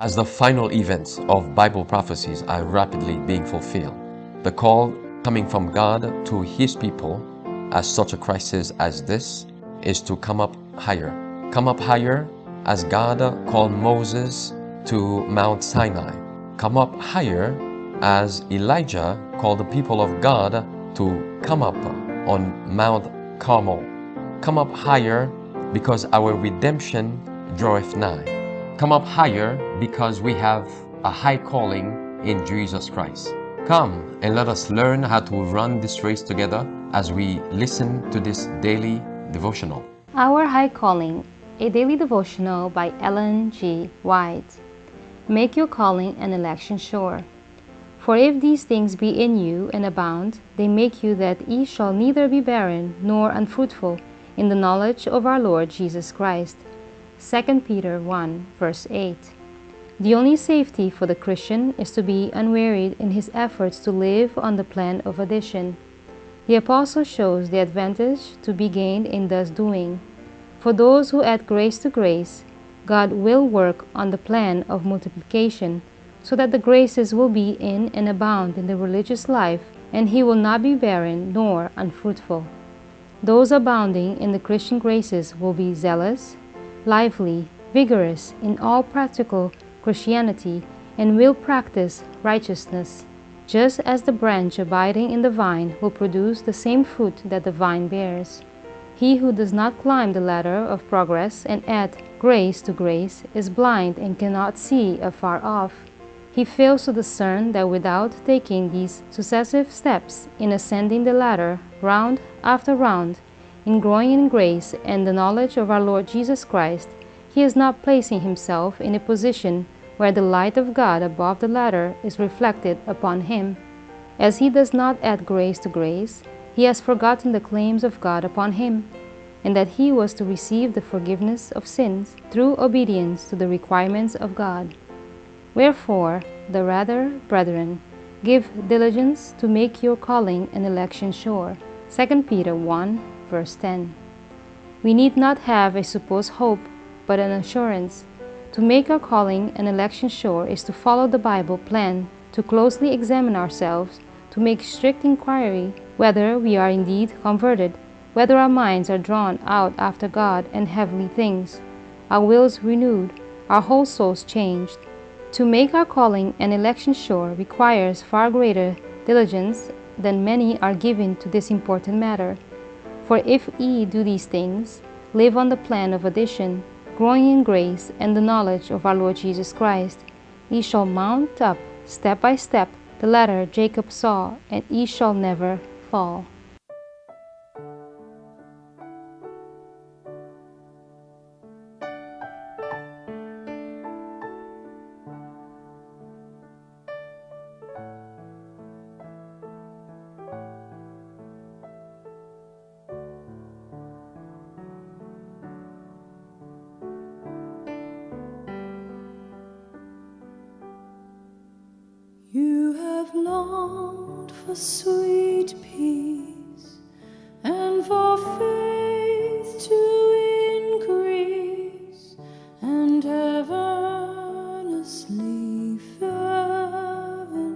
As the final events of Bible prophecies are rapidly being fulfilled, the call coming from God to His people at such a crisis as this is to come up higher. Come up higher as God called Moses to Mount Sinai. Come up higher as Elijah called the people of God to come up on Mount Carmel. Come up higher because our redemption draweth nigh. Come up higher because we have a high calling in Jesus Christ. Come and let us learn how to run this race together as we listen to this daily devotional. Our High Calling, a daily devotional by Ellen G. White. Make your calling and election sure. For if these things be in you and abound, they make you that ye shall neither be barren nor unfruitful in the knowledge of our Lord Jesus Christ. 2 Peter 1, verse 8. The only safety for the Christian is to be unwearied in his efforts to live on the plan of addition. The Apostle shows the advantage to be gained in thus doing. For those who add grace to grace, God will work on the plan of multiplication, so that the graces will be in and abound in the religious life, and he will not be barren nor unfruitful. Those abounding in the Christian graces will be zealous, lively, vigorous in all practical Christianity, and will practice righteousness, just as the branch abiding in the vine will produce the same fruit that the vine bears. He who does not climb the ladder of progress and add grace to grace is blind and cannot see afar off. He fails to discern that without taking these successive steps in ascending the ladder, round after round, in growing in grace and the knowledge of our Lord Jesus Christ, he is not placing himself in a position where the light of God above the ladder is reflected upon him. As he does not add grace to grace, he has forgotten the claims of God upon him, and that he was to receive the forgiveness of sins through obedience to the requirements of God. Wherefore, the rather, brethren, give diligence to make your calling and election sure. 2 Peter 1, verse 10. We need not have a supposed hope, but an assurance. To make our calling and election sure is to follow the Bible plan, to closely examine ourselves, to make strict inquiry whether we are indeed converted, whether our minds are drawn out after God and heavenly things, our wills renewed, our whole souls changed. To make our calling and election sure requires far greater diligence than many are given to this important matter. For if ye do these things, live on the plan of addition, growing in grace and the knowledge of our Lord Jesus Christ, ye shall mount up step by step the ladder Jacob saw, and ye shall never fall. You have longed for sweet peace and for faith to increase, and have earnestly, fervently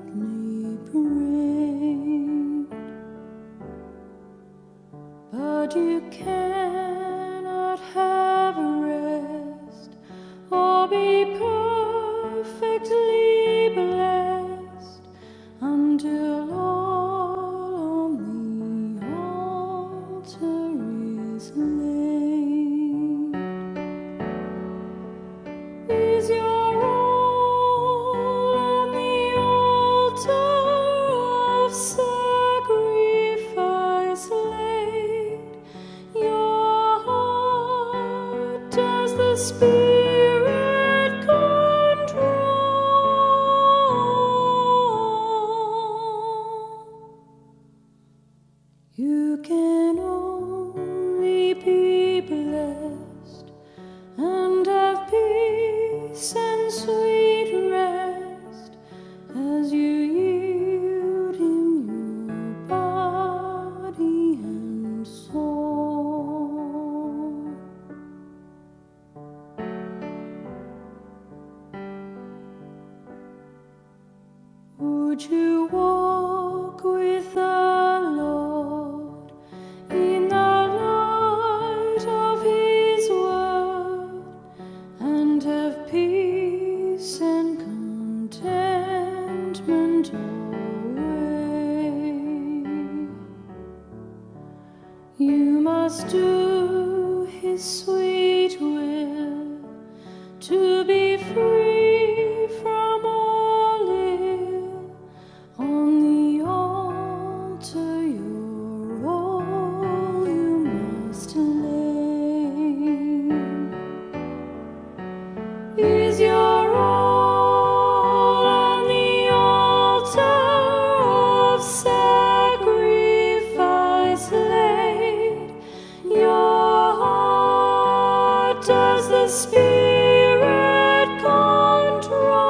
prayed, but you cannot have rest or be perfectly blessed until all on the altar Would you walk with the Lord in the light of His word, and have peace and contentment always? You must do His sweet will to be free from all ill. On the altar your all you must lay. Is your all on the altar of sacrifice laid? Your heart does the Spirit control?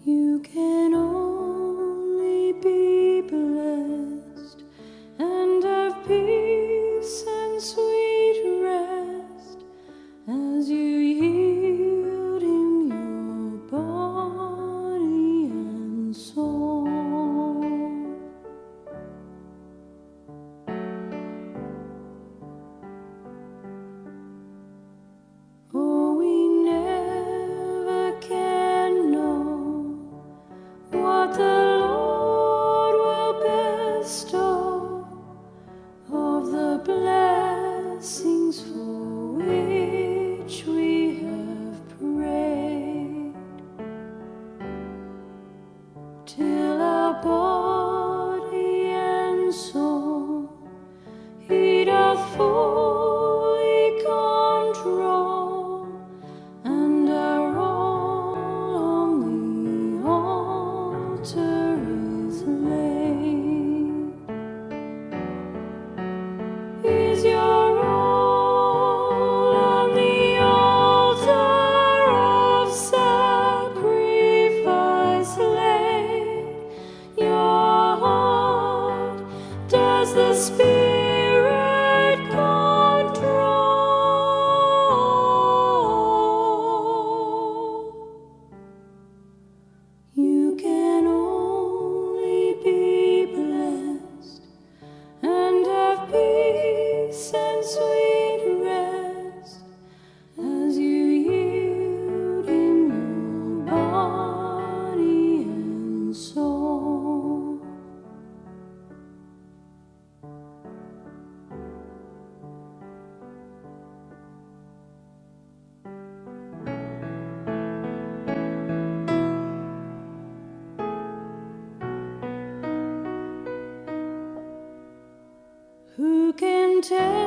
You can only be blessed and have peace and sweet rest as you yield Him your body and soul. Oh, we never can know what the Lord will bestow of the blessings for which we have prayed, till our body and soul He doth fully control, and our all on the altar is laid. Is your all on the altar of sacrifice laid? Your heart does the Spirit control? You can only be blessed and have peace and sweet rest as you yield Him your body and soul. Who can tell